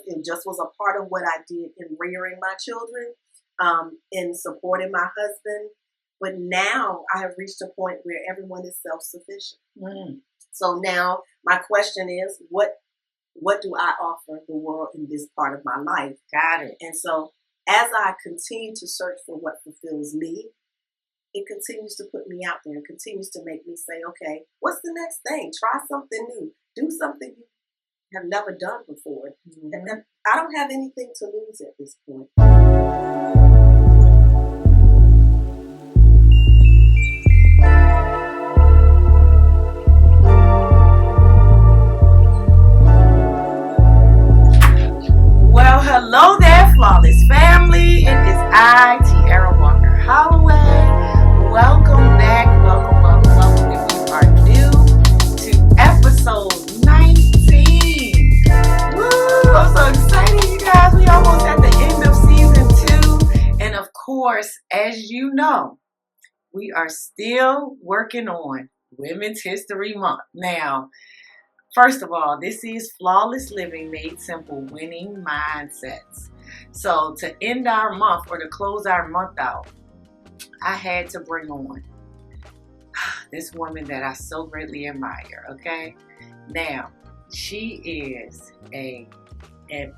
It just was a part of what I did in rearing my children, in supporting my husband. But now I have reached a point where everyone is self-sufficient. Mm. So now my question is, what do I offer the world in this part of my life? Got it. And so as I continue to search for what fulfills me, it continues to put me out there. It continues to make me say, okay, what's the next thing? Try something new. Do something you have never done before. Mm-hmm. And I don't have anything to lose at this point. Well, hello there, Flawless family. It is I, Tiara Walker Holloway. Welcome back. Welcome. If you are new to episode 19. Woo! I'm so excited, you guys. We almost at the end of season 2. And of course, as you know, we are still working on Women's History Month. Now, first of all, this is Flawless Living Made Simple, Winning Mindsets. So to end our month or to close our month out, I had to bring on this woman that I so greatly admire, okay? Now, she is a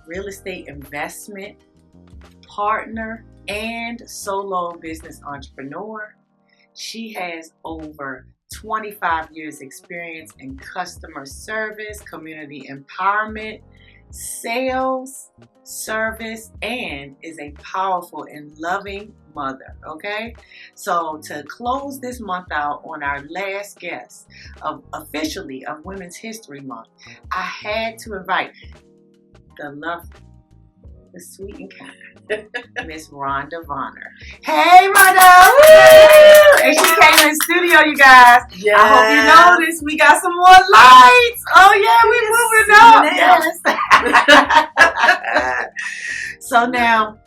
real estate investment partner and solo business entrepreneur. She has over 25 years experience in customer service, community empowerment, sales, service, and is a powerful and loving mother, okay? So to close this month out on our last guest officially of Women's History Month, I had to invite the lovely, the sweet and kind, Miss Rhonda Varner. Hey, Rhonda! Woo! And she came in studio, you guys. Yes. I hope you noticed we got some more lights. Oh, yeah, we moving up. Yes. So now,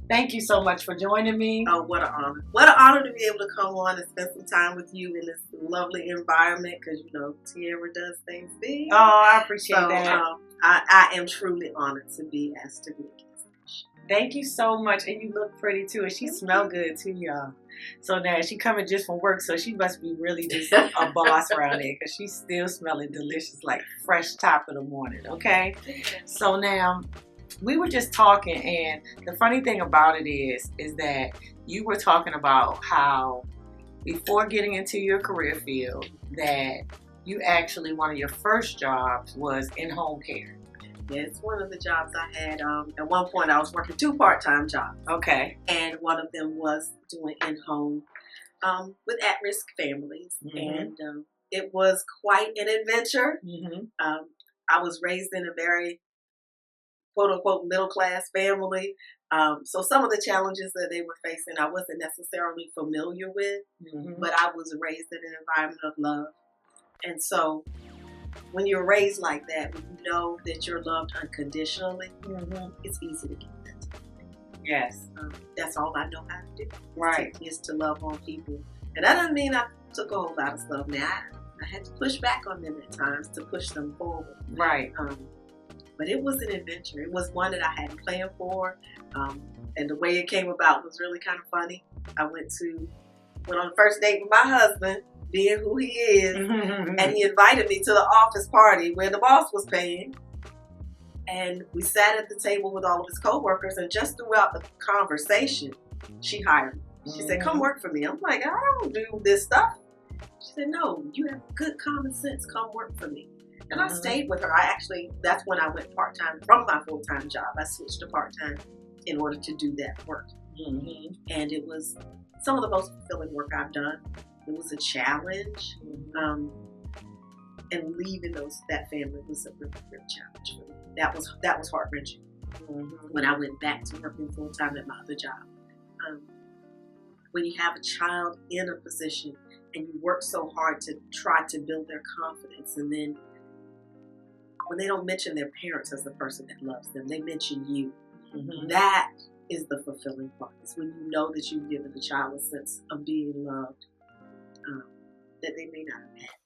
thank you so much for joining me. Oh, what an honor. What an honor to be able to come on and spend some time with you in this lovely environment because, you know, Tiara does things big. Oh, I appreciate that. I am truly honored to be asked to be a guest. Thank you so much. And you look pretty too. And she smell good too, y'all. So now she coming just from work, so she must be really just a boss around there because she's still smelling delicious, like fresh top of the morning, okay? So now, we were just talking, and the funny thing about it is that you were talking about how before getting into your career field that you actually, one of your first jobs was in home care. Yeah, it's one of the jobs I had. At one point, I was working 2 part-time jobs. Okay. And one of them was doing in-home with at-risk families. Mm-hmm. And it was quite an adventure. Mm-hmm. I was raised in a very quote-unquote middle-class family. So some of the challenges that they were facing, I wasn't necessarily familiar with. Mm-hmm. But I was raised in an environment of love. And so when you're raised like that, when you know that you're loved unconditionally, Mm-hmm. it's easy to get that. Yes. That's all I know how to do. Right. Is to love on people. And that doesn't mean I took a whole lot of stuff. Now, I had to push back on them at times to push them forward. Right. But it was an adventure. It was one that I hadn't planned for. And the way it came about was really kind of funny. I went on the first date with my husband, being who he is, and he invited me to the office party where the boss was paying. And we sat at the table with all of his coworkers, and just throughout the conversation, she hired me. She said, "Come work for me." I'm like, "I don't do this stuff." She said, "No, you have good common sense. Come work for me." And I stayed with her. That's when I went part-time from my full-time job. I switched to part-time in order to do that work. Mm-hmm. And it was some of the most fulfilling work I've done. It was a challenge. And leaving that family was a real challenge for me. That was heart-wrenching. Mm-hmm. When I went back to working full-time at my other job. When you have a child in a position and you work so hard to try to build their confidence, and then when they don't mention their parents as the person that loves them, they mention you. Mm-hmm. That is the fulfilling part. It's when you know that you've given the child a sense of being loved that they may not have had.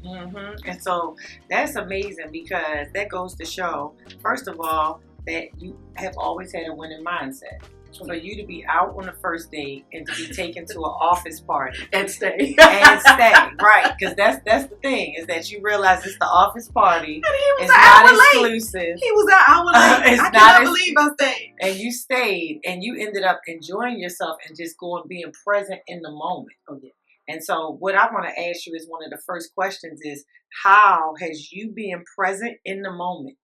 Mm-hmm. And so that's amazing because that goes to show, first of all, that you have always had a winning mindset. For you to be out on the first date and to be taken to an office party and stay, right? Because that's the thing, is that you realize it's the office party. It's not exclusive. He was an hour late. It's I not cannot believe I stayed. And you stayed, and you ended up enjoying yourself and just being present in the moment. Oh yeah. And so, what I want to ask you is one of the first questions is, how has you being present in the moment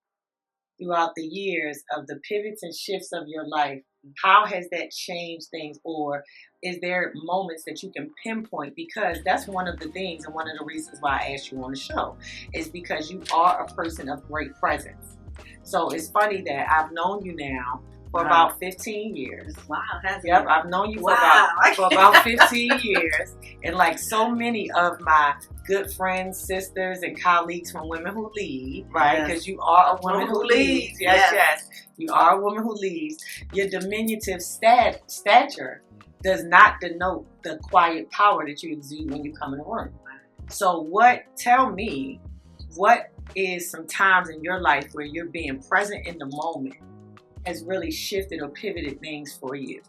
throughout the years of the pivots and shifts of your life? How has that changed things, or is there moments that you can pinpoint? Because that's one of the things, and one of the reasons why I asked you on the show is because you are a person of great presence. So it's funny that I've known you now for about 15 years. Wow. Yep, I've known you for about 15 years. And like so many of my good friends, sisters, and colleagues from Women Who Lead, right? Because you are a woman who leads. Yes. You are a woman who leads. Your diminutive stature does not denote the quiet power that you exude when you come in the room. So tell me, what is some times in your life where you're being present in the moment has really shifted or pivoted things for you?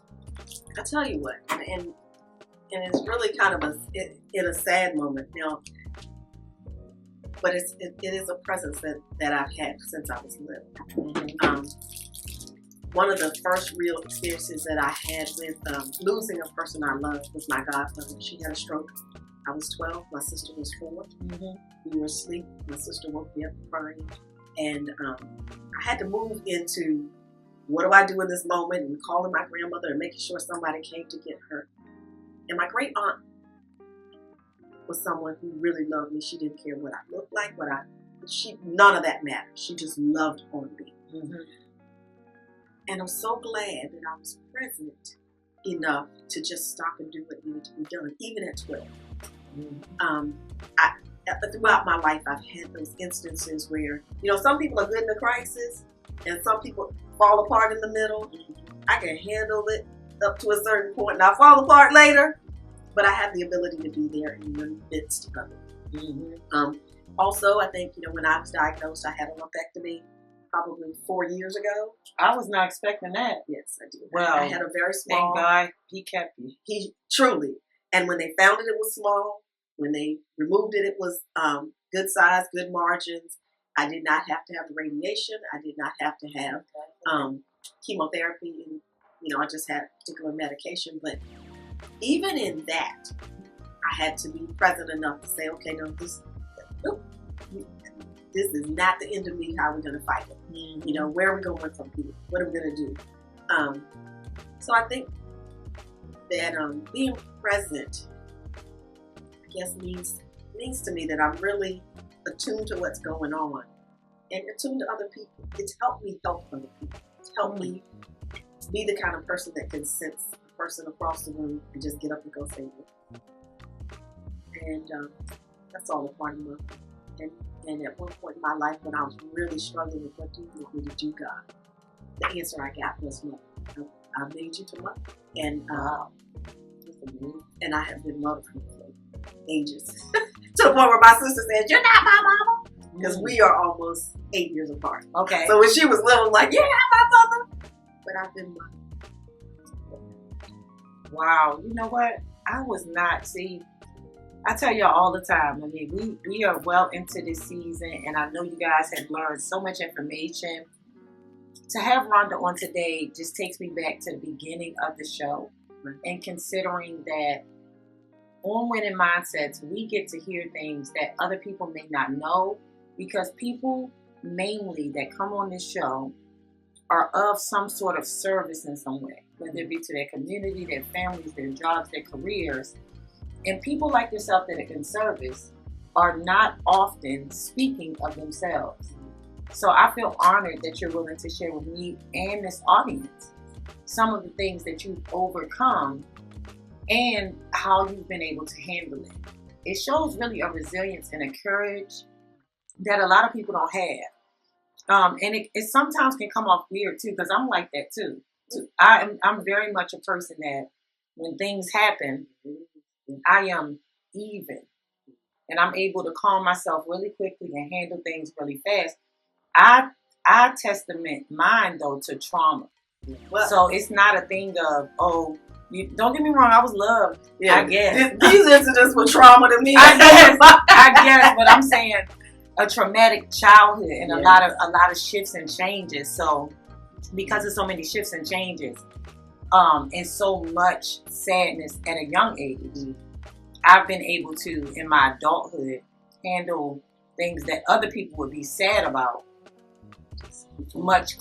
I tell you what, and it's really kind of in a sad moment now, but it is a presence that I've had since I was little. Mm-hmm. One of the first real experiences that I had with losing a person I loved was my godmother. She had a stroke. I was 12. My sister was 4. Mm-hmm. We were asleep. My sister woke me up crying, and I had to move into, what do I do in this moment? And calling my grandmother and making sure somebody came to get her. And my great aunt was someone who really loved me. She didn't care what I looked like, none of that mattered. She just loved on me. Mm-hmm. And I'm so glad that I was present enough to just stop and do what needed to be done, even at 12. Mm-hmm. Throughout my life, I've had those instances where, some people are good in a crisis, and some people fall apart in the middle. I can handle it up to a certain point, and I fall apart later, but I have the ability to be there in the midst of it. Mm-hmm. Also, I think, when I was diagnosed, I had a lumpectomy probably 4 years ago. I was not expecting that. Yes, I did. Well, I had a very small. Thank God he kept you. He truly. And when they found it was small. When they removed it, it was good size, good margins. I did not have to have radiation. I did not have to have chemotherapy. And, I just had particular medication. But even in that, I had to be present enough to say, okay, no, this is not the end of me. How are we going to fight it? Mm-hmm. Where are we going from here? What are we going to do? So I think that being present, I guess, means to me that I'm really attuned to what's going on and attuned to other people. It's helped me help other people. It's helped me be the kind of person that can sense a person across the room and just get up and go save them. And that's all a part of my. And at one point in my life, when I was really struggling with what do you want me to do, God, the answer I got was no. I made you to love, and and I have been loved for ages. To the point where my sister said, "You're not my mama," because we are almost 8 years apart. Okay. So when she was little, like, "You're not my mother," but I've been loved. Wow. You know what? I was not. See, I tell y'all all the time. I mean, we are well into this season, and I know you guys have learned so much information. To have Rhonda on today just takes me back to the beginning of the show, and considering that on Winning Mindsets, we get to hear things that other people may not know, because people mainly that come on this show are of some sort of service in some way, whether it be to their community, their families, their jobs, their careers. And people like yourself that are in service are not often speaking of themselves. So I feel honored that you're willing to share with me and this audience some of the things that you've overcome and how you've been able to handle it. It shows really a resilience and a courage that a lot of people don't have. And it sometimes can come off weird too, because I'm like that too. I'm very much a person that when things happen, I am even. And I'm able to calm myself really quickly and handle things really fast. I I testament mine though to trauma. Well, So it's not a thing of, oh, don't get me wrong, I was loved. yeah, I guess these incidents were trauma to me. I guess, but I'm saying a traumatic childhood and a lot of shifts and changes. So because of so many shifts and changes, and so much sadness at a young age, I've been able to, in my adulthood, handle things that other people would be sad about much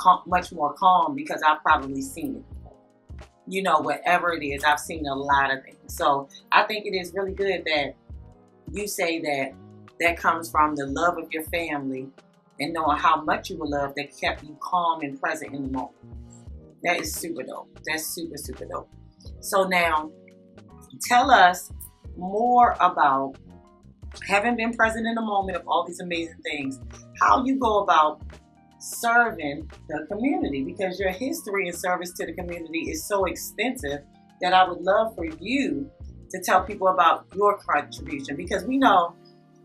more calm, because I've probably seen it. You know, whatever it is, I've seen a lot of things. So I think it is really good that you say that comes from the love of your family and knowing how much you were loved that kept you calm and present in the moment. That is super dope. That's super, super dope. So now, tell us more about having been present in the moment of all these amazing things, how you go about serving the community, because your history and service to the community is so extensive that I would love for you to tell people about your contribution, because we know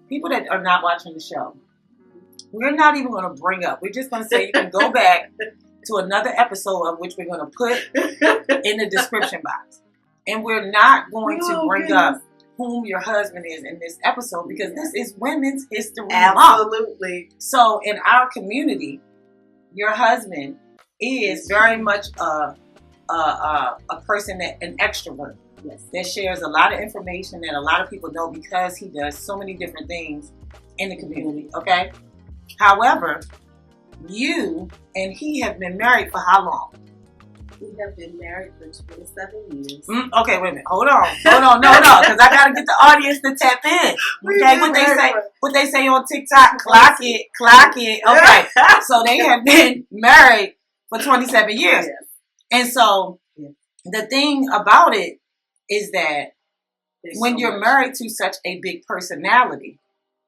people that are not watching the show, we're not even going to bring up. We're just going to say you can go back to another episode of which we're going to put in the description box. And we're not going to bring up whom your husband is in this episode, because this is Women's History Month. Absolutely. So in our community, your husband is very much a person an extrovert. Yes. That shares a lot of information that a lot of people know, because he does so many different things in the community. Okay. However, you and he have been married for how long? We have been married for 27 years. Okay, wait a minute. Hold on. No, because I gotta get the audience to tap in. Okay, what they say on TikTok, clock it. Okay, so they have been married for 27 years, Yes. And so the thing about it is that when so you're much. married to such a big personality,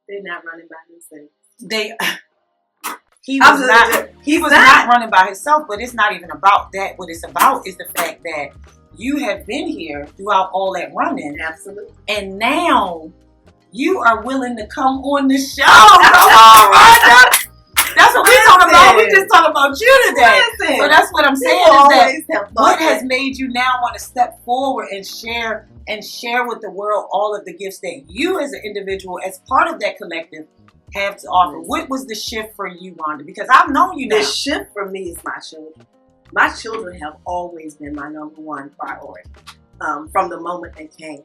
They're not running by themselves. He was not running by himself, but it's not even about that. What it's about is the fact that you have been here throughout all that running. Absolutely. And now you are willing to come on the show. Come on, Rhonda. That's what we're talking about. We just talking about you today. Listen. So that's what I'm saying is that what has made you now want to step forward and share with the world all of the gifts that you as an individual, as part of that collective, have to offer. What was the shift for you, Rhonda? Because I've known you now. The shift for me is my children. My children have always been my number one priority from the moment they came.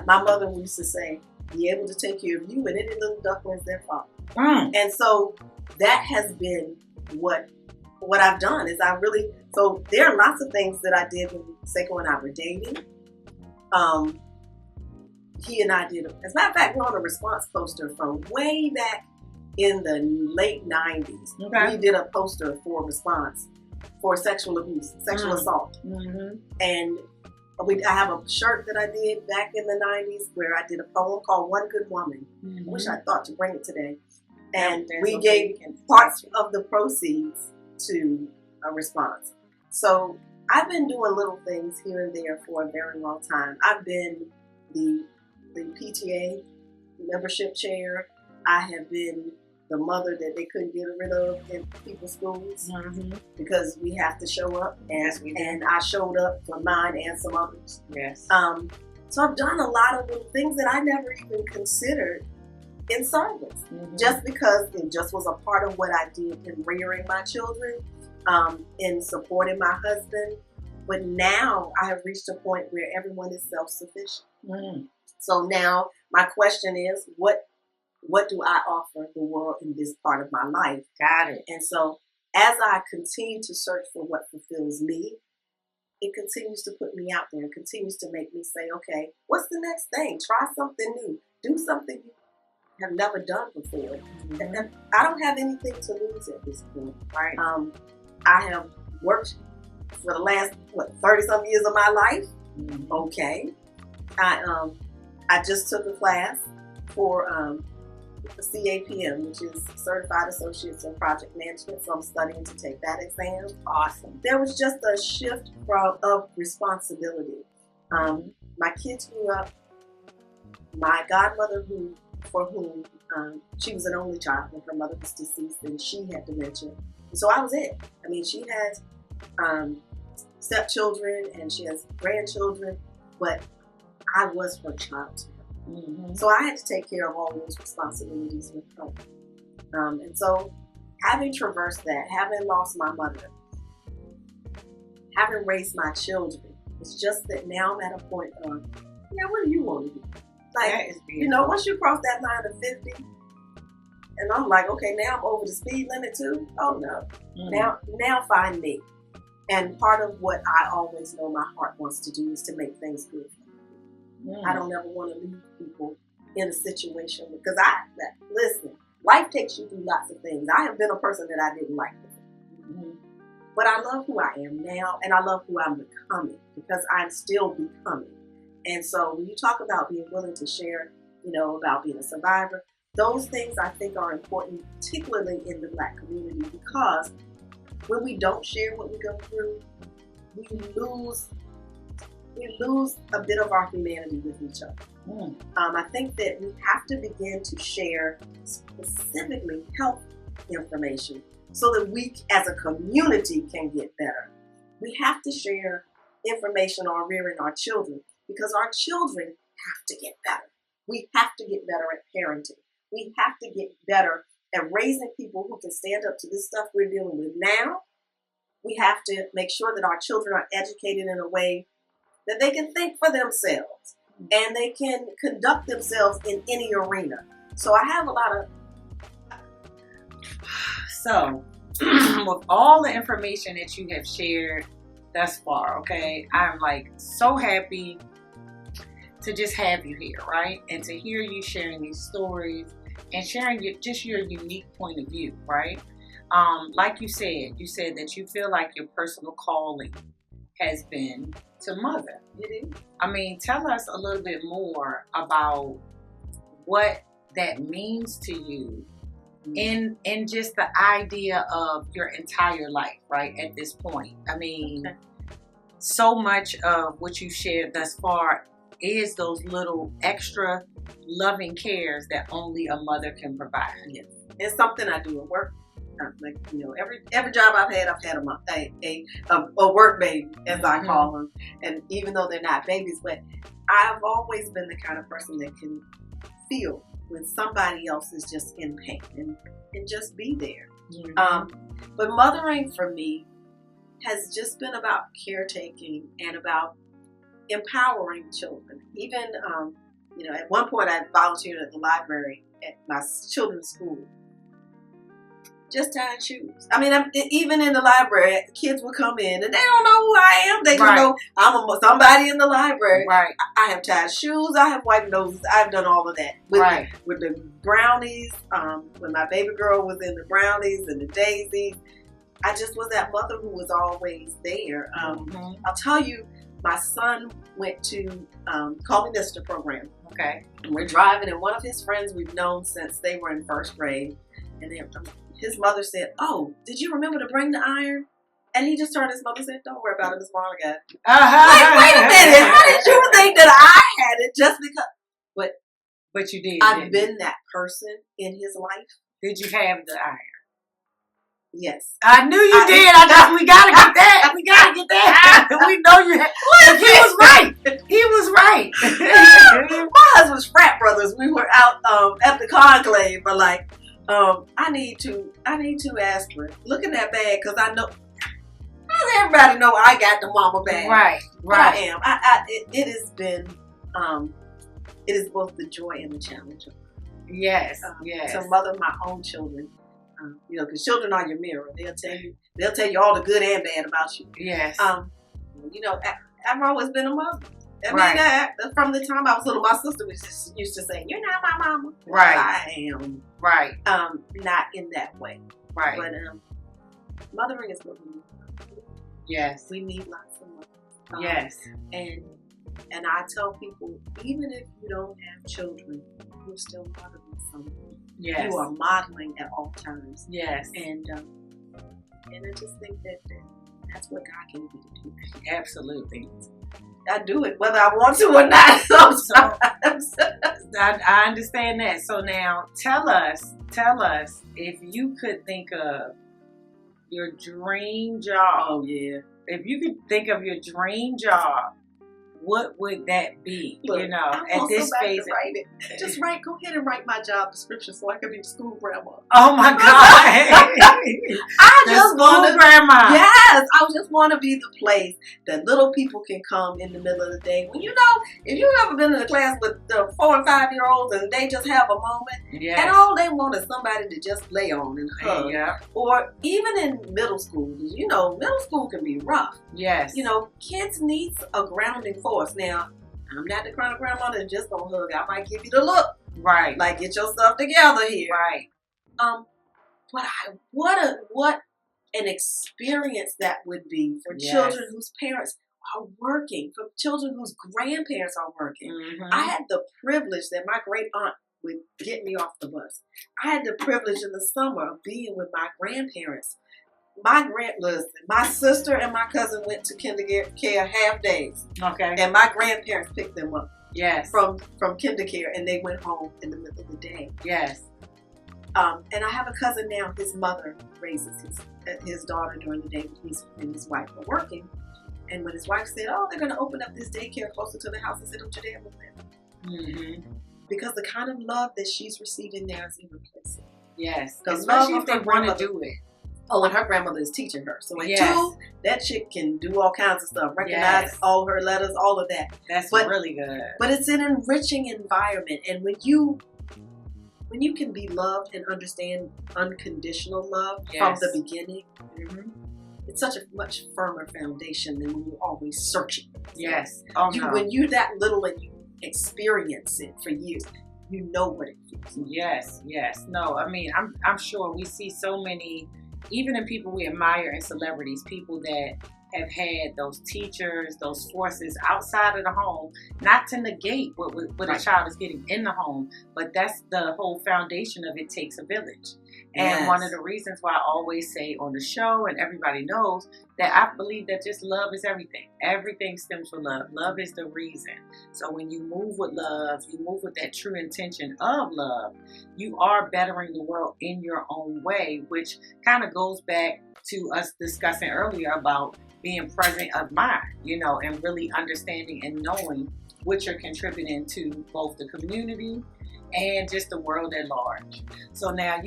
My mother used to say, be able to take care of you and any little ducklings that fall. And so that has been what I've done is so there are lots of things that I did when Seiko and I were dating. He and I did, as a matter of fact, we're on a response poster from way back in the late 90s. Okay. We did a poster for response for sexual abuse, sexual assault. Mm-hmm. And I have a shirt that I did back in the 90s where I did a poem called One Good Woman. Mm-hmm. I wish I thought to bring it today. And There's we a gave parts of the proceeds to a response. So I've been doing little things here and there for a very long time. I've been the PTA membership chair. I have been the mother that they couldn't get rid of in people's schools because we have to show up, and I showed up for mine and some others. Yes. So I've done a lot of little things that I never even considered in service, just because it just was a part of what I did in rearing my children, in supporting my husband. But now I have reached a point where everyone is self-sufficient. So now my question is, what do I offer the world in this part of my life? Got it. And so as I continue to search for what fulfills me, it continues to put me out there and continues to make me say, okay, what's the next thing? Try something new. Do something you have never done before. And I don't have anything to lose at this point. Right. I have worked for the last, 30-some years of my life. Okay. I just took a class for the CAPM, which is Certified Associates in Project Management, so I'm studying to take that exam. Awesome. There was just a shift of responsibility. My kids grew up. My godmother, for whom she was an only child, and her mother was deceased, and she had dementia. So I was it. I mean, she has stepchildren and she has grandchildren, but I was her child to her. Mm-hmm. So I had to take care of all those responsibilities with her. And so having traversed that, having lost my mother, having raised my children, it's just that now I'm at a point of, what do you want to do? Like, once you cross that line of 50, and I'm like, okay, now I'm over the speed limit too. Oh no, now find me. And part of what I always know my heart wants to do is to make things good for people. I don't ever want to leave people in a situation because listen, life takes you through lots of things. I have been a person that I didn't like before. But I love who I am now, and I love who I'm becoming because I'm still becoming. And so when you talk about being willing to share, about being a survivor, those things I think are important, particularly in the Black community, because when we don't share what we go through, we lose a bit of our humanity with each other. I think that we have to begin to share specifically health information so that we as a community can get better. We have to share information on rearing our children because our children have to get better. We have to get better at parenting. We have to get better at raising people who can stand up to this stuff we're dealing with now. We have to make sure that our children are educated in a way that they can think for themselves and they can conduct themselves in any arena. So I have a lot of... So, with all the information that you have shared thus far, okay, I'm like so happy to just have you here, right? And to hear you sharing these stories and sharing your unique point of view, right? Like you said that you feel like your personal calling has been to mother. It is. I mean, tell us a little bit more about what that means to you in just the idea of your entire life, right, at this point. I mean, so much of what you shared thus far is those little extra loving cares that only a mother can provide. Yes. It's something I do at work. Like, every job I've had a work baby, as I call them. And even though they're not babies, but I've always been the kind of person that can feel when somebody else is just in pain and just be there. But mothering for me has just been about caretaking and about empowering children. Even, at one point I volunteered at the library at my children's school. Just tying shoes. I mean, even in the library, kids would come in and they don't know who I am. They just know I'm somebody in the library. Right. I have tied shoes. I have wiped noses. I've done all of that. With the brownies, when my baby girl was in the brownies and the daisies, I just was that mother who was always there. I'll tell you, my son went to Call Me Mister program. Okay. And we're driving, and one of his friends we've known since they were in first grade, and his mother said, "Oh, did you remember to bring the iron?" And he just turned his mother and said, "Don't worry about it, Miss Marla got it." Like, wait a minute, how did you think that I had it just because? But you did. I've been that person in his life. Did you have the iron? Yes. I knew you did. We gotta get that. We gotta get that. We know you had. He was right. He was right. My husband's frat brothers. We were out at the conclave, but like, I need two aspirin. Look in that bag because I know. How does everybody know I got the mama bag? Right. I am. It has been. It is both the joy and the challenge. Yes. To mother my own children. Because children are your mirror. They'll tell you all the good and bad about you. Yes. I've always been a mother. I mean, from the time I was little, my sister used to say, "You're not my mama." Right. I am. Right. Not in that way. Right. But mothering is what we need. Yes. We need lots of mothers. Yes. And I tell people, even if you don't have children, you're still mothering someone. Yes. You are modeling at all times. Yes. And I just think that's what God gave me to do. Absolutely. I do it whether I want to or not. Sometimes. I understand that. So now tell us if you could think of your dream job. Oh, yeah. If you could think of your dream job, what would that be? Look, you know, I at want this somebody phase. to write it. Just go ahead and write my job description so I can be the school grandma. Oh my God! I just want to, grandma. Yes, I just want to be the place that little people can come in the middle of the day. When if you've ever been in a class with 4 and 5 year olds and they just have a moment, and all they want is somebody to just lay on and hug. Yeah. Or even in middle school, middle school can be rough. Yes. Kids need a grounding force. Now, I'm not the kind of grandma that just gonna hug. I might give you the look. Right. Like, get yourself together here. Right. But what an experience that would be for children whose parents are working, for children whose grandparents are working. Mm-hmm. I had the privilege that my great aunt would get me off the bus. I had the privilege in the summer of being with my grandparents. My sister and my cousin went to kindergarten half days. Okay. And my grandparents picked them up. Yes. From kindergarten, and they went home in the middle of the day. Yes. And I have a cousin now. His mother raises his daughter during the day. He and his wife are working. And when his wife said, "Oh, they're going to open up this daycare closer to the house," I said, "Don't your dad move there?" Mm-hmm. Because the kind of love that she's receiving now is irreplaceable. Yes. The Especially love if they want to do it. Oh, and her grandmother is teaching her. So at 2, that chick can do all kinds of stuff. Recognize all her letters, all of that. That's really good. But it's an enriching environment. And when you can be loved and understand unconditional love from the beginning, it's such a much firmer foundation than when you're always searching. Yes. When you're that little and you experience it for years, you know what it feels like. Yes, yes. No, I mean, I'm sure we see so many, even in people we admire and celebrities, people that have had those teachers, those forces outside of the home, not to negate what a child is getting in the home, but that's the whole foundation of it takes a village. And one of the reasons why I always say on the show, and everybody knows, that I believe that just love is everything. Everything stems from love. Love is the reason. So when you move with love, you move with that true intention of love, you are bettering the world in your own way, which kind of goes back to us discussing earlier about being present of mind, and really understanding and knowing what you're contributing to both the community and just the world at large. So now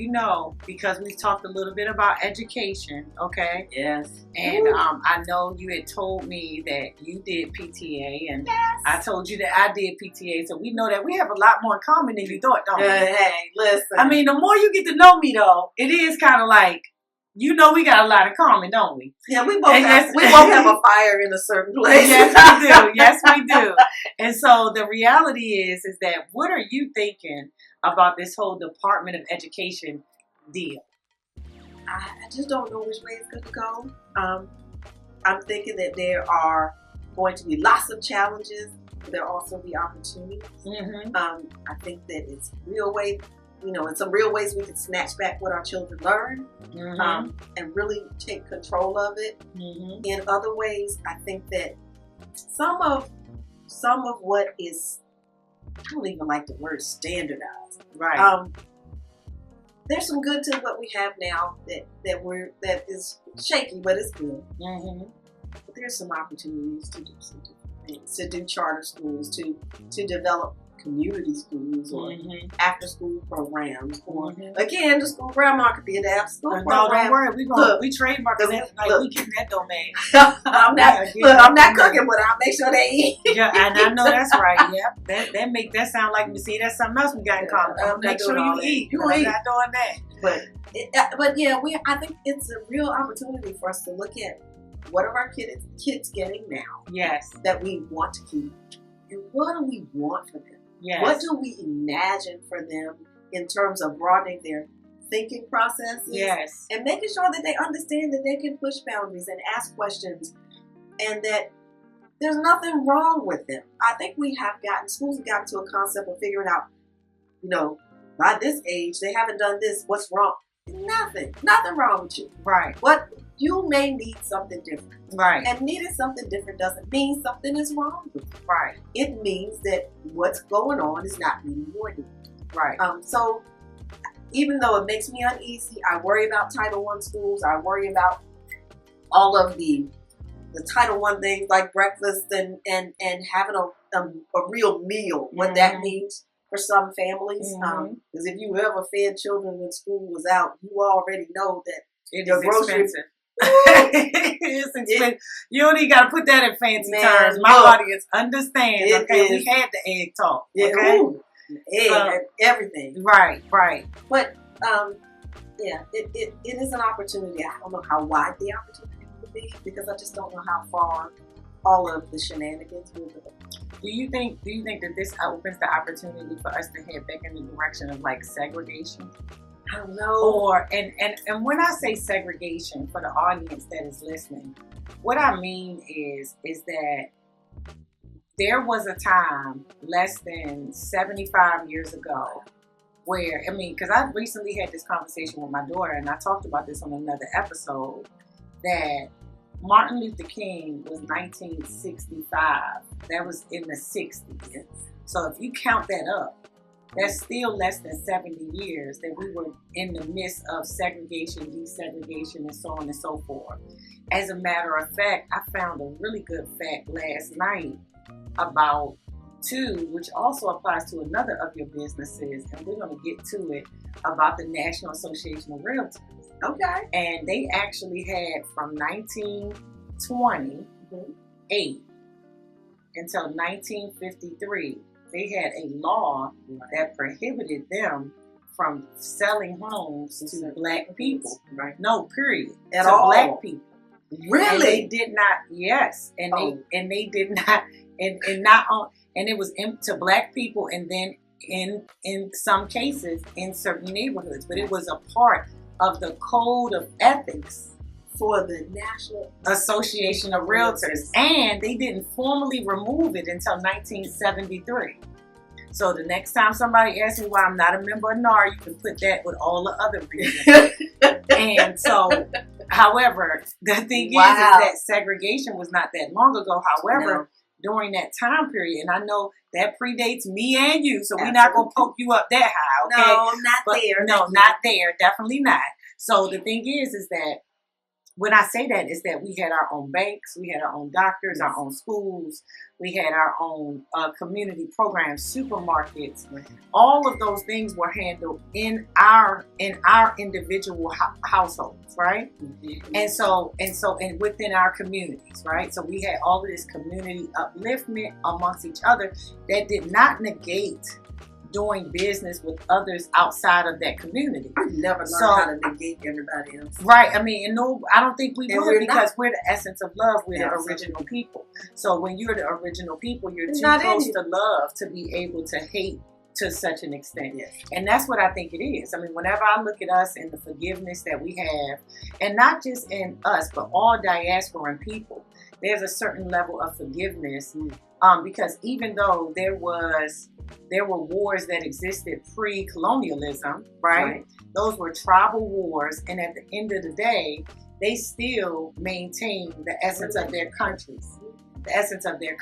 because we've talked a little bit about education, okay? Yes. And I know you had told me that you did PTA, and I told you that I did PTA, so we know that we have a lot more in common than you thought, don't we? Hey, listen. I mean, the more you get to know me, though, it is kind of like, we got a lot in common, don't we? Yeah, we both have a fire in a certain place. Yes, we do. Yes, we do. And so the reality is that what are you thinking about this whole Department of Education deal? I just don't know which way it's going to go. I'm thinking that there are going to be lots of challenges, but there will also be opportunities. Mm-hmm. I think that it's real way. In some real ways we can snatch back what our children learn, and really take control of it. Mm-hmm. In other ways, I think that some of what is, I don't even like the word standardized. Right. There's some good to what we have now that is shaky, but it's good. Mm-hmm. But there's some opportunities to do some different things, to do charter schools, to develop community schools or after school programs, or again, the school grandma could be an after school program. No, don't worry, we trademark that, we getting that domain. I'm not cooking, but I'll make sure they eat. Yeah, and I know that's right. Yep, that make that sound like that's something else we got in common. Make sure you eat. I'm not doing that. But yeah, I think it's a real opportunity for us to look at what are our kids getting now. Yes, that we want to keep, and what do we want for them. Yes. What do we imagine for them in terms of broadening their thinking processes? Yes. And making sure that they understand that they can push boundaries and ask questions, and that there's nothing wrong with them. I think schools have gotten to a concept of figuring out, by this age, they haven't done this, what's wrong? Nothing wrong with you. Right. What you may need something different. Right. And needing something different doesn't mean something is wrong with you. Right. It means that what's going on is not meeting your needs. Right. So even though it makes me uneasy, I worry about Title I schools. I worry about all of the Title I things like breakfast and having a real meal, what that means for some families. Because if you ever fed children when school was out, you already know that your grocery expensive. It's expensive. You don't even got to put that in fancy terms. My audience understands. Okay, we had the egg talk. Okay, egg and everything. Right. But it is an opportunity. I don't know how wide the opportunity will be because I just don't know how far all of the shenanigans will go. Do you think that this opens the opportunity for us to head back in the direction of like segregation? I don't know. Or and when I say segregation for the audience that is listening, what I mean is that there was a time less than 75 years ago where, I mean, because I recently had this conversation with my daughter and I talked about this on another episode, that Martin Luther King was 1965. That was in the 60s. So if you count that up, that's still less than 70 years that we were in the midst of segregation, desegregation, and so on and so forth. As a matter of fact, I found a really good fact last night about which also applies to another of your businesses, and we're going to get to it, about the National Association of Realtors. Okay. And they actually had from 1928 until 1953, they had a law that prohibited them from selling homes to black people. Right. No, period. At to all. Black people. Really? And they did not. Yes, and they did not. And not on. And it was to black people, and then in some cases in certain neighborhoods. But it was a part of the code of ethics for the National Association of Realtors, and they didn't formally remove it until 1973. So the next time somebody asks me why I'm not a member of NAR, you can put that with all the other reasons. And so, however, the thing is that segregation was not that long ago. However, during that time period, and I know that predates me and you, so we're not going to poke you up that high, okay? No, not there. No, not there. Definitely not. So the thing is that when I say that, is that we had our own banks, we had our own doctors, our own schools, we had our own community programs, supermarkets. All of those things were handled in our individual households, right? And within our communities, right? So we had all of this community upliftment amongst each other that did not negate doing business with others outside of that community. We never learned how to negate everybody else. Right. I mean, I don't think we would, because we're the essence of love. We're the original people. So when you're the original people, you're too close to love to be able to hate to such an extent. Yes. And that's what I think it is. I mean, whenever I look at us and the forgiveness that we have, and not just in us, but all diasporan people, there's a certain level of forgiveness. Because even though there were wars that existed pre-colonialism, right? Those were tribal wars, and at the end of the day, they still maintained the essence of their countries, the essence of their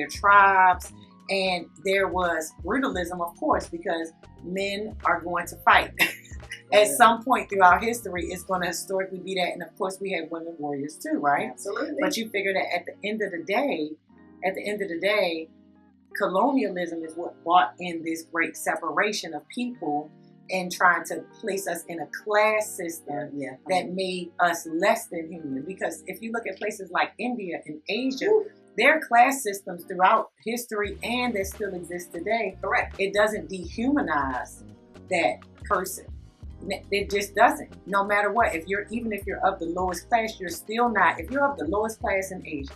tribes, and there was brutalism, of course, because men are going to fight. At some point throughout history, it's going to historically be that, and of course, we had women warriors too, right? Absolutely. But you figure that at the end of the day, colonialism is what brought in this great separation of people and trying to place us in a class system that made us less than human. Because if you look at places like India and Asia, there are class systems throughout history and that still exist today. Correct. It doesn't dehumanize that person. It just doesn't. No matter what, even if you're of the lowest class, you're still not. If you're of the lowest class in Asia,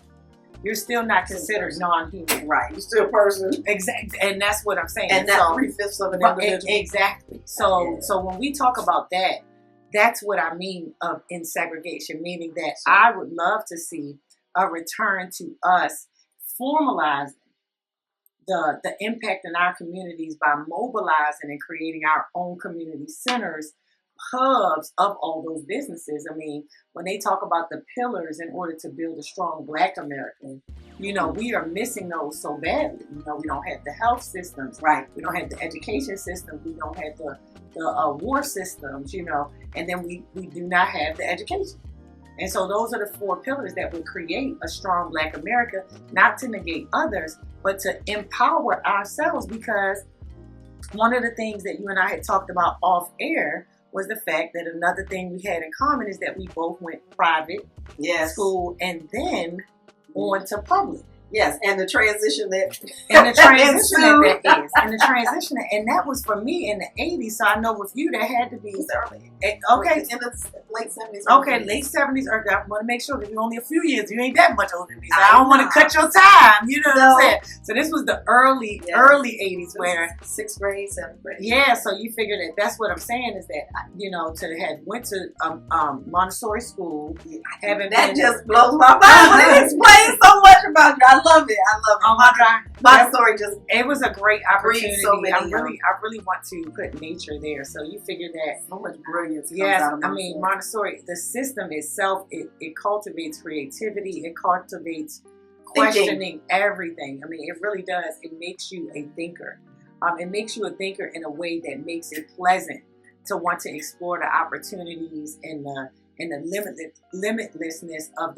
you're still not considered non-human. Right. You're still a person. Exactly. And that's what I'm saying. And that's 3/5 of an individual. Exactly. So when we talk about that, that's what I mean in segregation, meaning that I would love to see a return to us formalizing the impact in our communities by mobilizing and creating our own community centers hubs of all those businesses. I mean, when they talk about the pillars in order to build a strong Black American, you know, we are missing those so badly. You know, we don't have the health systems, Right. we don't have the education system, we don't have the war systems, you know, and then we do not have the education. And so those are the 4 pillars that would create a strong Black America, not to negate others, but to empower ourselves. Because one of the things that you and I had talked about off air was the fact that another thing we had in common is that we both went private school and then on to public. Yes, and the transition that And the transition that is. And the transition, and that was for me in the 80s. So I know with you that had to be early. Okay. In the late 70s. Okay, late 70s. I want to make sure that you're only a few years. You ain't that much older than me. So I don't want to cut your time. You know what I'm saying? So this was the early 80s where 6th grade, 7th grade. Yeah, so you figure that that's what I'm saying is that, you know, to have went to Montessori school, having that been, just blows my mind when it explains so much about you. I love it. Oh my God, Montessori just it was a great opportunity. so many, I really want to put nature there. So you figure that so much brilliance. yes, comes out of I mean Montessori, the system itself, it cultivates creativity. It cultivates questioning everything. I mean, it really does. It makes you a thinker. It makes you a thinker in a way that makes it pleasant to want to explore the opportunities and the limitlessness of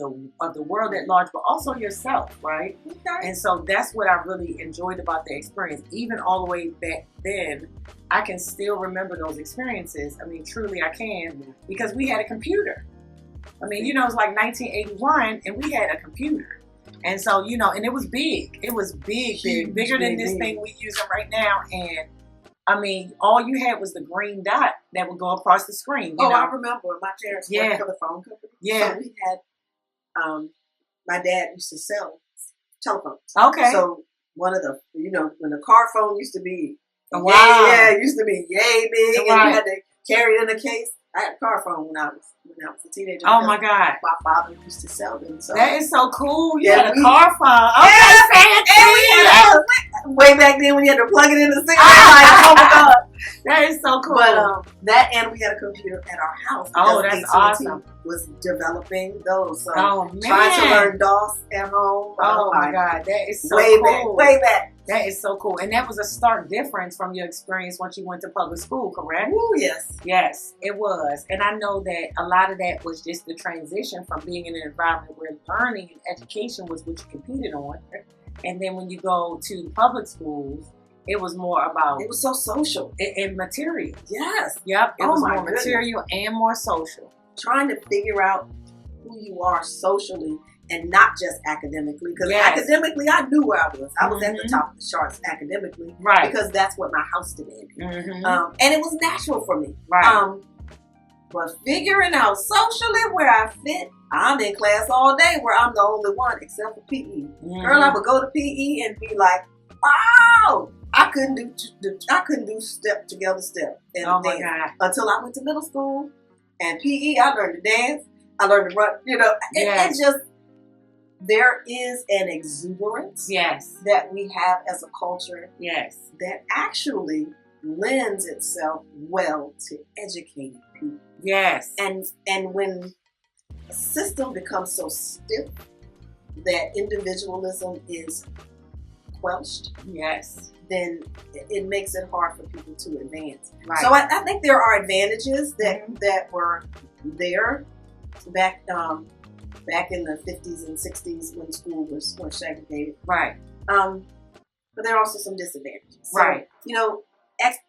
the world at large, but also yourself, right? Okay. And so that's what I really enjoyed about the experience. Even all the way back then, I can still remember those experiences. I mean, truly I can, because we had a computer. I mean, you know, it's like 1981 and we had a computer. And so, you know, and it was big. It was bigger than this thing we using right now. And I mean, all you had was the green dot that would go across the screen. You know? I remember my parents worked for the phone company. Yeah. So we had, my dad used to sell telephones. Okay. So one of the, you know, when the car phone used to be, wow. It used to be yay big, and you had to carry it in a case. I had a car phone when I was a teenager. Oh my God. My father used to sell them. So that is so cool. You Yeah, had a car phone. Way back then when you had to plug it in the ceiling. Oh my God. That is so cool. But that, and we had a computer at our house. Oh, that's awesome. Was developing those. So man. trying to learn DOS at home. Oh my God. That is so way cool. Way back. That is so cool. And that was a stark difference from your experience once you went to public school, correct? Ooh, yes. Yes, it was. And I know that a lot of that was just the transition from being in an environment where learning and education was what you competed on. And then when you go to public schools, it was more about... It was so social. And material. Yes. Yep. It was more goodness. material and more social. Trying to figure out who you are socially and not just academically. Because academically, I knew where I was. I was at the top of the charts academically. Right. Because that's what my house demanded. Mm-hmm. And it was natural for me. Right. But figuring out socially where I fit, I'm in class all day where I'm the only one except for PE. Mm-hmm. Girl, I would go to PE and be like, wow, I couldn't do step together step. And oh my God. Until I went to middle school and PE, I learned to dance. I learned to run, you know, it just, there is an exuberance that we have as a culture that actually lends itself well to educating people. Yes. And when a system becomes so stiff that individualism is quelched, then it makes it hard for people to advance. Right. So I think there are advantages that were there back in the 50s and 60s when school was segregated. Right. But there are also some disadvantages. So, right. You know,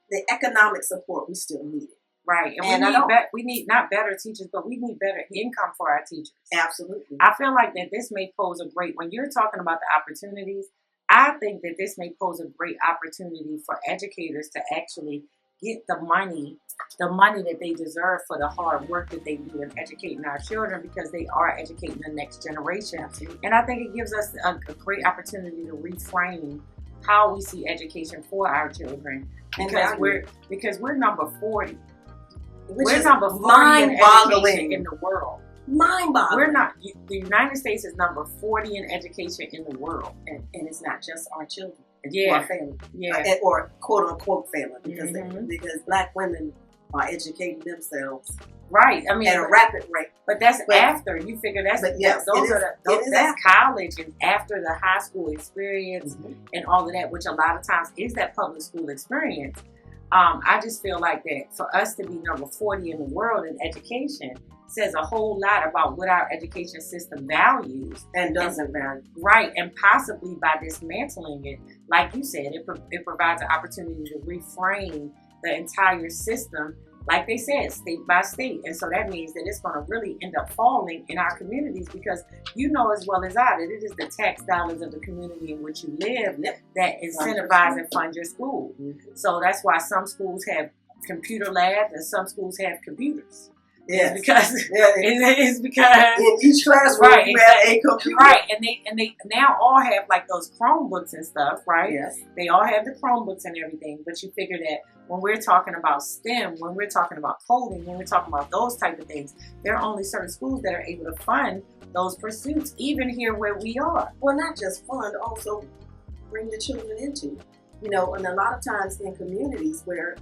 the economic support we still need. Right. And we need not better teachers, but we need better income for our teachers. Absolutely. I feel like that this may pose when you're talking about the opportunities, I think that this may pose a great opportunity for educators to actually get the money that they deserve for the hard work that they do in educating our children, because they are educating the next generation. Absolutely. And I think it gives us a great opportunity to reframe how we see education for our children, because we're number 40. We're number 40 in education in the world. Mind-boggling. We're not. The United States is number 40 in education in the world, and it's not just our children. Yeah. Our family. Yeah. Or quote unquote family, because because Black women are educating themselves Right. I mean, at a rapid rate. But that's after you figure that's that's college and after the high school experience and all of that, which a lot of times is that public school experience. I just feel like that for us to be number 40 in the world in education says a whole lot about what our education system values and doesn't value. Right, and possibly by dismantling it, like you said, it provides an opportunity to reframe the entire system, like they said, state by state. And so that means that it's going to really end up falling in our communities, because you know as well as I that it is the tax dollars of the community in which you live that incentivize and fund your school. So that's why some schools have computer labs and some schools have computers. Yes. It's because in each classroom you have a computer. Right, and they now all have like those Chromebooks and stuff, right? Yes. They all have the Chromebooks and everything, but you figure that when we're talking about STEM, when we're talking about coding, when we're talking about those type of things, there are only certain schools that are able to fund those pursuits, even here where we are. Well, not just fund, also bring the children into, and a lot of times in communities where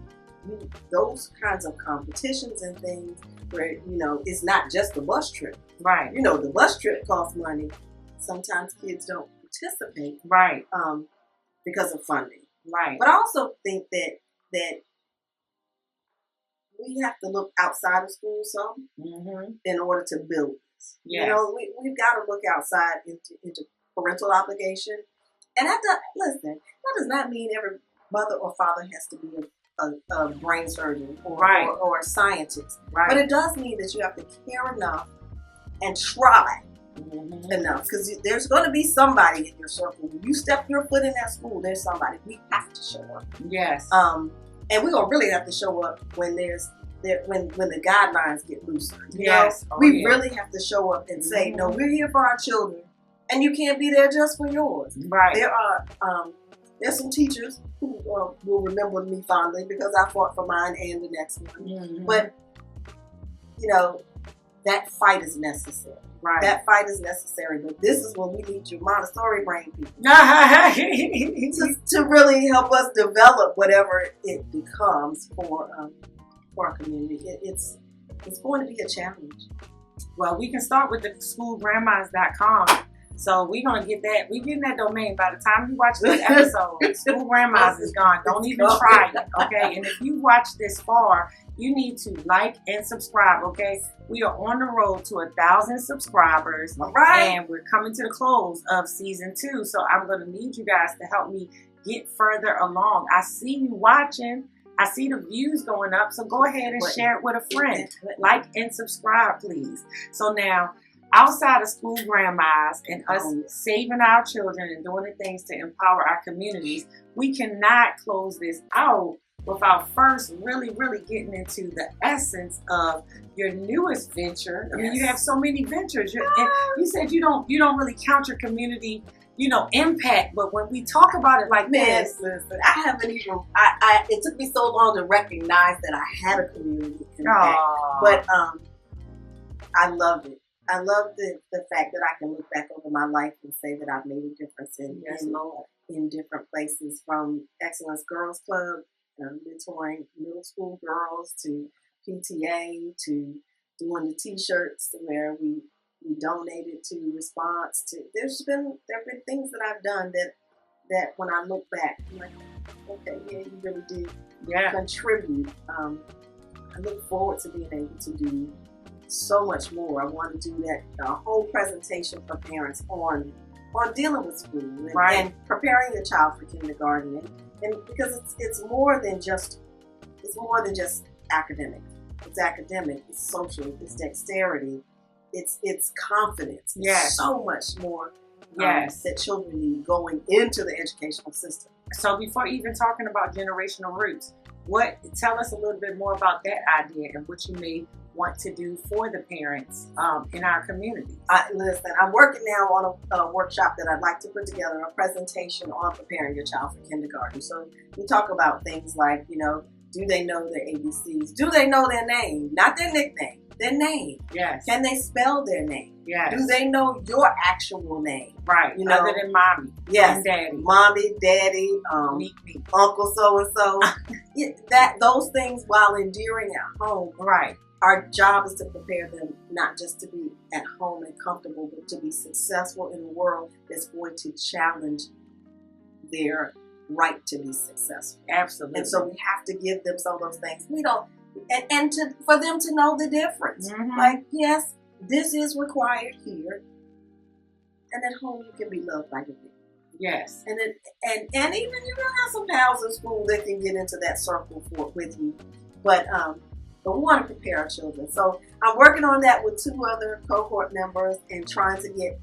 those kinds of competitions and things where, it's not just the bus trip. Right. The bus trip costs money. Sometimes kids don't participate. Right. Because of funding. Right. But I also think that we have to look outside of school some in order to build this. Yes. We've got to look outside into parental obligation. And that does not mean every mother or father has to be a brain surgeon or a scientist. Right. But it does mean that you have to care enough and try enough, because there's going to be somebody in your circle. When you step your foot in that school, there's somebody. We have to show up. Yes. And we're going to really have to show up when when the guidelines get looser. We really have to show up and say, no, we're here for our children, and you can't be there just for yours. Right. There's some teachers who will remember me fondly because I fought for mine and the next one. But, that fight is necessary. Right. That fight is necessary. But this is when we need your Montessori brain people to really help us develop whatever it becomes for our community. It's going to be a challenge. Well, we can start with the schoolgrandmas.com. So we're going to get that. We're getting that domain by the time you watch this episode. School Grandmas is gone. Don't even try it, okay? And if you watch this far, you need to like and subscribe, okay? We are on the road to 1,000 subscribers. All right. And we're coming to the close of season 2. So I'm going to need you guys to help me get further along. I see you watching. I see the views going up. So go ahead and share it with a friend. Like and subscribe, please. So now, outside of school grandmas and us saving our children and doing the things to empower our communities, we cannot close this out without first really getting into the essence of your newest venture. I mean, you have so many ventures. And you said you don't really count your community, impact. But when we talk about it like this, listen, I haven't even. It took me so long to recognize that I had a community impact. But I love it. I love the fact that I can look back over my life and say that I've made a difference in different places, from Excellence Girls Club, mentoring middle school girls, to PTA, to doing the T-shirts where we donated to Response. There have been things that I've done that when I look back, I'm like, okay, yeah, you really did contribute. I look forward to being able to do so much more. I want to do that whole presentation for parents on dealing with school and preparing your child for kindergarten, and because it's more than just academic. It's academic. It's social. It's dexterity. It's confidence. Yes. So much more. That children need going into the educational system. So before even talking about generational roots, tell us a little bit more about that idea and what you may want to do for the parents in our community. Listen, I'm working now on a workshop that I'd like to put together, a presentation on preparing your child for kindergarten. So we talk about things like, do they know their ABCs? Do they know their name? Not their nickname, their name? Yes. Can they spell their name? Yes. Do they know your actual name? Right. You know, other than mommy. Yes. And daddy. Mommy, daddy, Me. uncle so and so. Those things, while endearing at home, Right. our job is to prepare them not just to be at home and comfortable, but to be successful in a world that's going to challenge their right to be successful. Absolutely. And so we have to give them some of those things. We don't, and for them to know the difference. Mm-hmm. Like, yes, this is required here, and at home you can be loved by your family. Yes. And even you have some pals in school that can get into that circle with you, but we want to prepare our children. So I'm working on that with 2 other cohort members and trying to get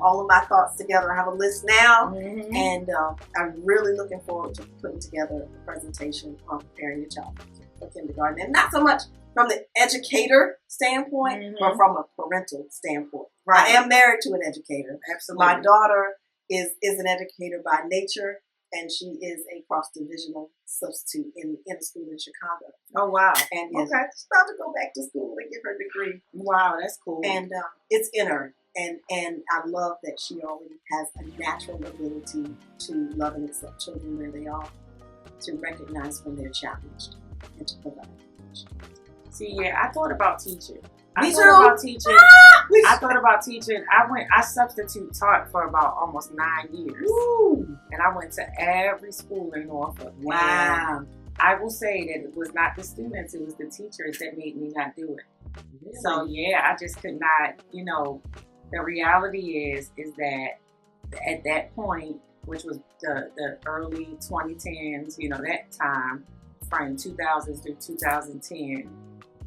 all of my thoughts together. I have a list now, Mm-hmm. and I'm really looking forward to putting together a presentation on preparing your child for kindergarten. And not so much from the educator standpoint, Mm-hmm. but from a parental standpoint. Right. I am married to an educator. Absolutely. My daughter is an educator by nature, and she is a cross-divisional substitute in a school in Chicago. Oh, wow. And Okay. she's about to go back to school and get her degree. Wow, that's cool. And it's in her. And I love that she already has a natural ability to love and accept children where they are, to recognize when they're challenged, and to provide. See, yeah, I thought about teaching. Me I too. thought about teaching. I thought about teaching. I substitute taught for about almost 9 years. Woo. And I went to every school in Norfolk. Wow. And I will say that it was not the students, it was the teachers that made me not do it. Really? So yeah, I just could not, the reality is that at that point, which was the early 2010s, that time frame, 2000s through 2010.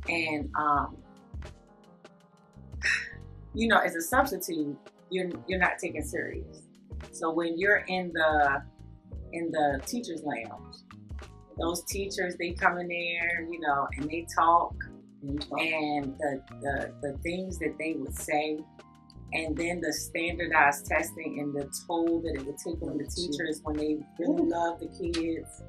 And, as a substitute, you're not taken serious. So when you're in the teacher's lounge, those teachers, they come in there, and they talk, and the things that they would say, and then the standardized testing and the toll that it would take on the teachers when they really love the kids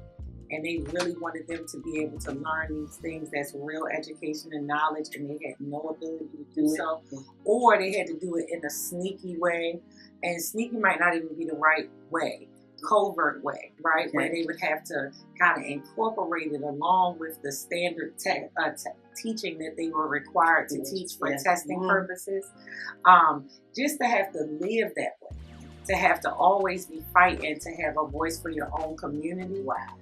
and they really wanted them to be able to learn these things that's real education and knowledge, and they had no ability to do so, or they had to do it in a sneaky way, and sneaky might not even be the right way. Covert way, right? Where they would have to kind of incorporate it along with the standard teaching that they were required to teach for testing purposes. Just to have to live that way, to have to always be fighting, to have a voice for your own community. Wow.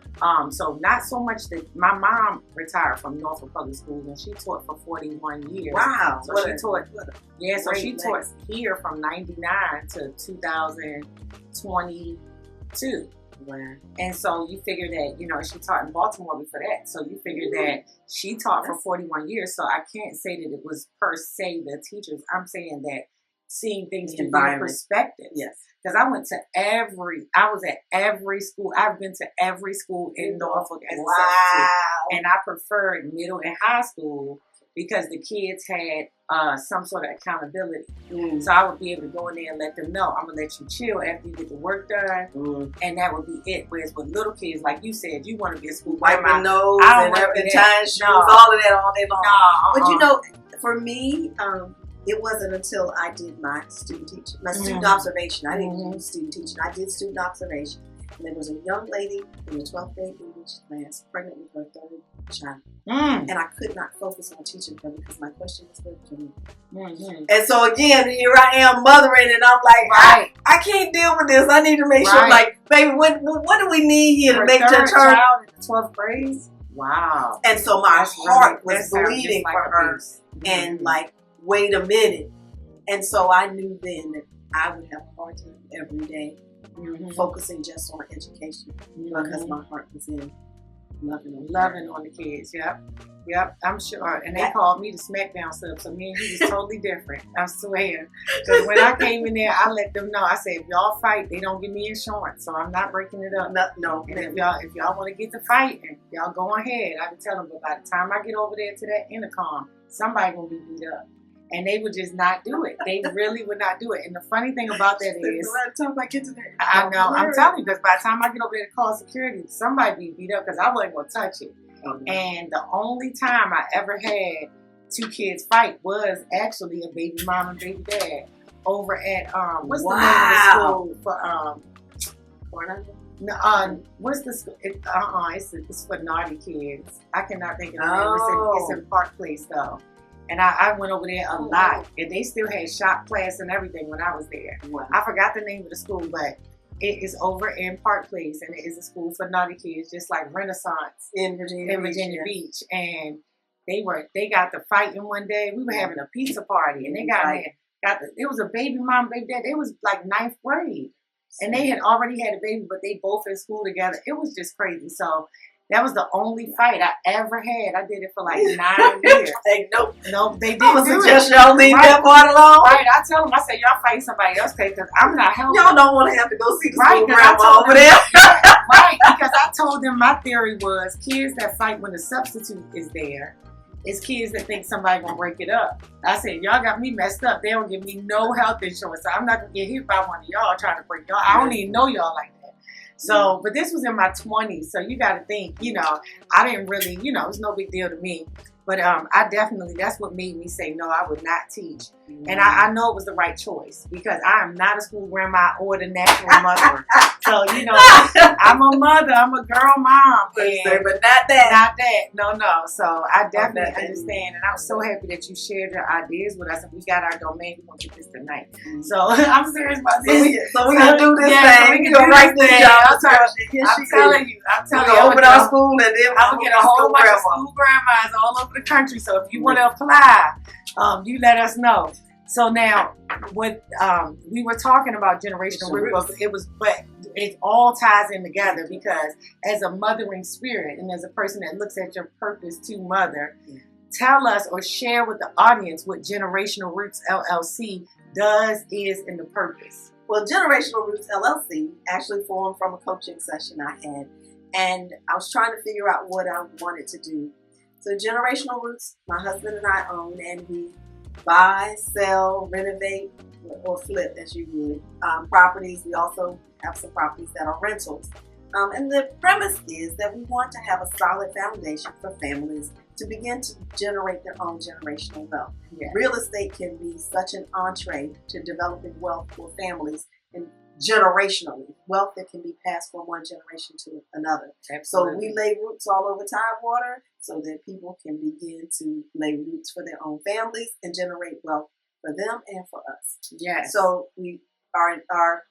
So not so much that my mom retired from Norfolk Public Schools, and she taught for 41 years. Wow. So she taught here from 99 to 2020. Wow. And so you figure that, she taught in Baltimore before that. So you figure that she taught for 41 years. So I can't say that it was per se the teachers. I'm saying that seeing things from different perspectives. Yes. Because I was at every school. I've been to every school in Norfolk as a substitute. And I preferred middle and high school because the kids had some sort of accountability. So I would be able to go in there and let them know, I'm going to let you chill after you get the work done. And that would be it. Whereas with little kids, like you said, you want to be a school wiping nose and tying shoes, all of that all day long. But for me, it wasn't until I did my student teaching, my student observation. I didn't do student teaching. I did student observation. And there was a young lady in the 12th grade English class, pregnant with her 3rd child. And I could not focus on teaching her because my question was very clear. And so again, here I am mothering, and I'm like, I can't deal with this. I need to make sure, like, baby, what do we need here to make the turn? Child in the 12th grade? Wow. And so my heart was bleeding for her. And like, wait a minute. And so I knew then that I would have a hard time every day focusing just on education because my heart was in loving on the kids. Yep, I'm sure. And they called me the SmackDown sub, so me and he was totally different. I swear. Because when I came in there, I let them know. I said, if y'all fight, they don't give me insurance, so I'm not breaking it up. No. And if y'all want to get to fighting, y'all go ahead. I can tell them, but by the time I get over there to that intercom, somebody gonna be beat up. And they would just not do it. They really would not do it. And the funny thing about that is, by the time I get to that, I know, I'm telling you, because by the time I get over there to call security, somebody be beat up because I wasn't going to touch it. And the only time I ever had two kids fight was actually a baby mom and baby dad over at what's the name of the school for no, what's the school? It's for naughty kids. I cannot think of the name. It's in Park Place though. And I went over there a lot, and they still had shop class and everything when I was there. Wow. I forgot the name of the school, but it is over in Park Place, and it is a school for naughty kids, just like Renaissance in Virginia Beach. And they got to fighting one day. We were having a pizza party, and they it was a baby mom, baby dad. They was like 9th grade, and they had already had a baby, but they both in school together. It was just crazy. So. That was the only fight I ever had. I did it for like 9 years. Nope, they didn't do it. Y'all leave that part alone. Right, I tell them, I said, y'all fight somebody else because I'm not helping. Y'all don't want to have to go see the school grandma over there. Right, because I told them my theory was kids that fight when the substitute is there. It's kids that think somebody gonna break it up. I said, y'all got me messed up. They don't give me no health insurance. So I'm not gonna get hit by one of y'all trying to break y'all. I don't even know y'all like that. So, but this was in my 20s, so you got to think, I didn't really, it's no big deal to me. But I definitely, that's what made me say, no, I would not teach. And I know it was the right choice because I am not a school grandma or the natural mother. So, I'm a mother, I'm a girl mom. But not that. Not that, no. So I definitely understand. And I'm so happy that you shared your ideas with us. And we got our domain, we're going to get this tonight. So I'm serious about this. So we're going to do this thing. So we can do write this thing. I'm telling you. I'm open our school and then I'm going to get a whole bunch of school grandmas all over the country. So if you want to apply, you let us know. So now, what we were talking about generational roots, but it all ties in together because as a mothering spirit and as a person that looks at your purpose to mother, tell us or share with the audience what Generational Roots LLC does, is, and the purpose. Well, Generational Roots LLC actually formed from a coaching session I had, and I was trying to figure out what I wanted to do. So Generational Roots, my husband and I own, and we buy, sell, renovate, or flip, as you would, properties. We also have some properties that are rentals. And the premise is that we want to have a solid foundation for families to begin to generate their own generational wealth. Yeah. Real estate can be such an entree to developing wealth for families and generationally, wealth that can be passed from one generation to another. Absolutely. So we lay roots all over Tidewater so that people can begin to lay roots for their own families and generate wealth for them and for us. Yes. So our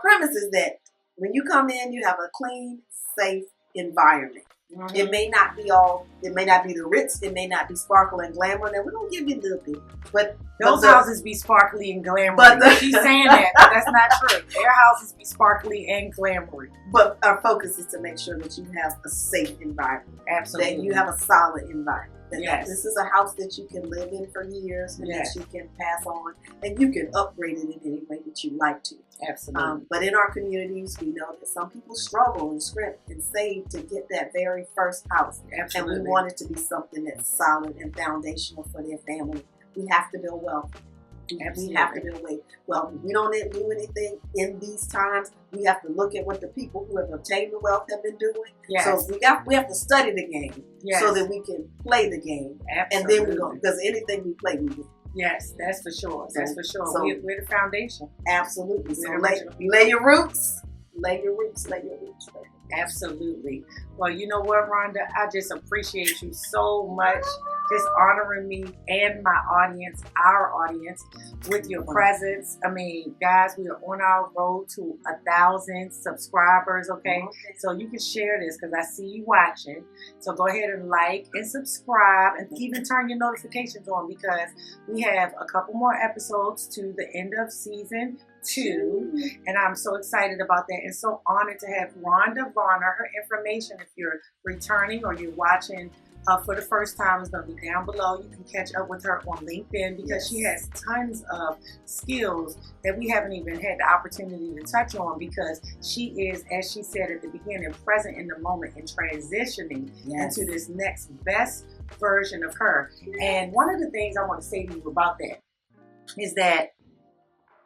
premise is that when you come in, you have a clean, safe environment. Mm-hmm. It may not be the Ritz, it may not be sparkle and glamour. Now, we don't give you little, but those houses be sparkly and glamorous. She's saying that, but that's not true. Their houses be sparkly and glamorous. But our focus is to make sure that you have a safe environment. Absolutely. That you have a solid environment. Yes. This is a house that you can live in for years and that you can pass on, and you can upgrade it in any way that you like to. Absolutely. But in our communities, we know that some people struggle and scrimp and save to get that very first house. Absolutely. And we want it to be something that's solid and foundational for their family. We have to build wealth. Absolutely. We have to build wealth. Well, we don't do anything in these times. We have to look at what the people who have obtained the wealth have been doing. Yes. So we have to study the game so that we can play the game. Absolutely. And then we go, because anything we play, we win. Yes, that's for sure. That's for sure. So we're the foundation. Absolutely. So lay your roots. Lay your roots. Lay your roots. Absolutely. Well, you know what, Rhonda? I just appreciate you so much, just honoring me and my audience, our audience, with your presence. I mean, guys, we are on our road to 1,000 subscribers, okay? So you can share this because I see you watching. So go ahead and like and subscribe and even turn your notifications on because we have a couple more episodes to the end of season 2, and I'm so excited about that and so honored to have Rhonda Varner. Her information, if you're returning or you're watching for the first time, is going to be down below. You can catch up with her on LinkedIn because she has tons of skills that we haven't even had the opportunity to touch on because she is, as she said at the beginning, present in the moment and transitioning into this next best version of her. And one of the things I want to say to you about that is that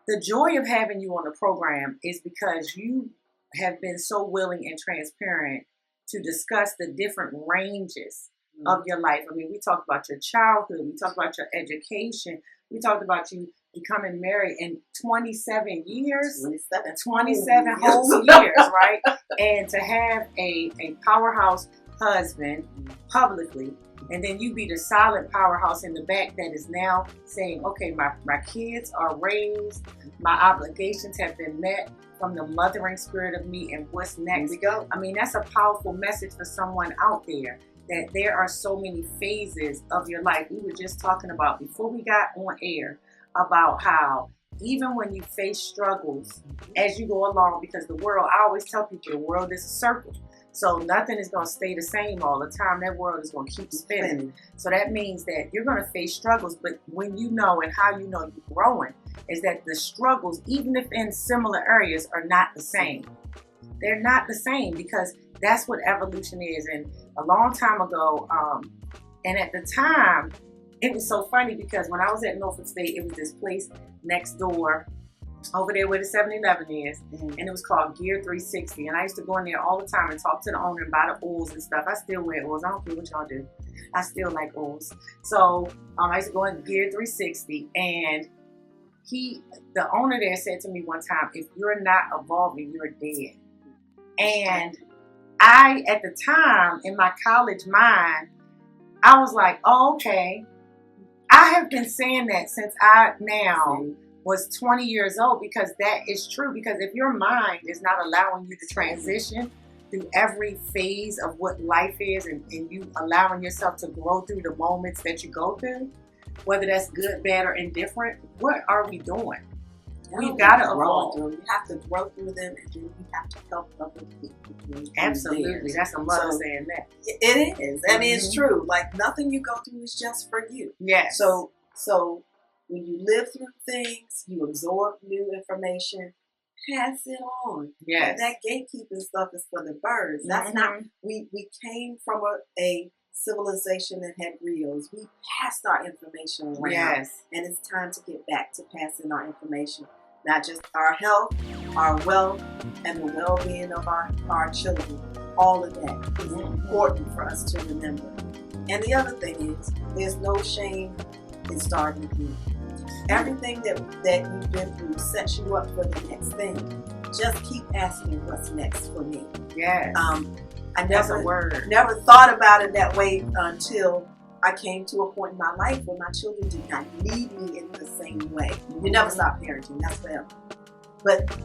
the joy of having you on the program is because you have been so willing and transparent to discuss the different ranges of your life. I mean, we talked about your childhood. We talked about your education. We talked about you becoming married in 27 years. 27 whole years, right? And to have a powerhouse husband publicly, and then you be the silent powerhouse in the back that is now saying, okay, my kids are raised, my obligations have been met from the mothering spirit of me, and what's next? We go. I mean, that's a powerful message for someone out there, that there are so many phases of your life. We were just talking about, before we got on air, about how even when you face struggles as you go along, because the world, I always tell people, the world is a circle. So nothing is going to stay the same all the time. That world is going to keep spinning. So that means that you're going to face struggles. But when you know, and how you know you're growing, is that the struggles, even if in similar areas, are not the same. They're not the same, because that's what evolution is. And a long time ago, and at the time, it was so funny, because when I was at Norfolk State, it was this place next door over there where the 7-Eleven is, and it was called Gear 360. And I used to go in there all the time and talk to the owner and buy the oils and stuff. I still wear oils. I don't care what y'all do. I still like oils. So I used to go in Gear 360, and the owner there said to me one time, if you're not evolving, you're dead. And I, at the time, in my college mind, I was like, oh, okay. I have been saying that since I now was 20 years old, because that is true. Because if your mind is not allowing you to transition through every phase of what life is, and you allowing yourself to grow through the moments that you go through, whether that's good, bad, or indifferent, what are we doing? We've got to evolve. You have to grow through them, and you have to help other people. Absolutely. That's a mother saying that. It is. I mean, it's true. Like, nothing you go through is just for you. Yes. So when you live through things, you absorb new information, pass it on. Yes. That gatekeeping stuff is for the birds. That's not, we came from a civilization that had griots. We passed our information around. Yes. And it's time to get back to passing our information. Not just our health, our wealth, and the well-being of our children. All of that is important for us to remember. And the other thing is, there's no shame in starting again. Everything that you've been through sets you up for the next thing. Just keep asking, what's next for me? Yes. I That's a word. Never thought about it that way until I came to a point in my life where my children did not need me in the same way. You never stop parenting, that's forever. But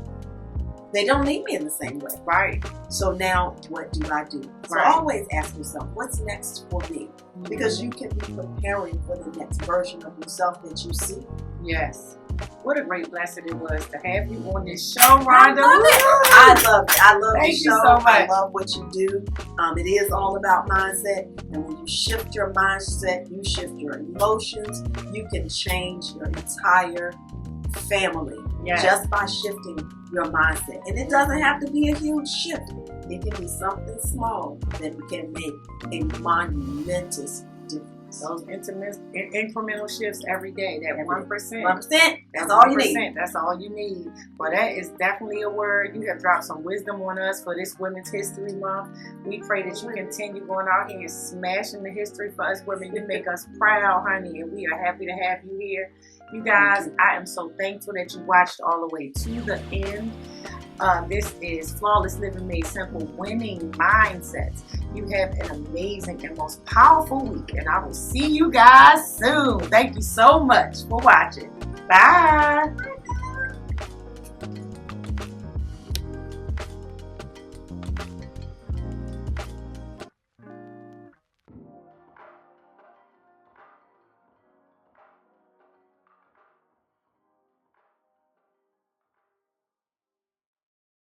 they don't need me in the same way. Right. So now what do I do? So Right. always ask yourself, what's next for me? Because you can be preparing for the next version of yourself that you see. Yes. What a great blessing it was to have you on this show, Rhonda. I love it. I love Thank this you show. so much. I love what you do. It is all about mindset. And when you shift your mindset, you shift your emotions, you can change your entire family. Yes. Just by shifting your mindset. And it doesn't have to be a huge shift. It can be something small that can make a monumentous difference. Those incremental shifts every day, that 1%. 1%, that's all you need. That's all you need. Well, that is definitely a word. You have dropped some wisdom on us for this Women's History Month. We pray that you continue going out here and smashing the history for us women. You make us proud, honey, and we are happy to have you here. You guys, I am so thankful that you watched all the way to the end. This is Flawless Living Made Simple, Winning Mindsets. You have an amazing and most powerful week, and I will see you guys soon. Thank you so much for watching. Bye.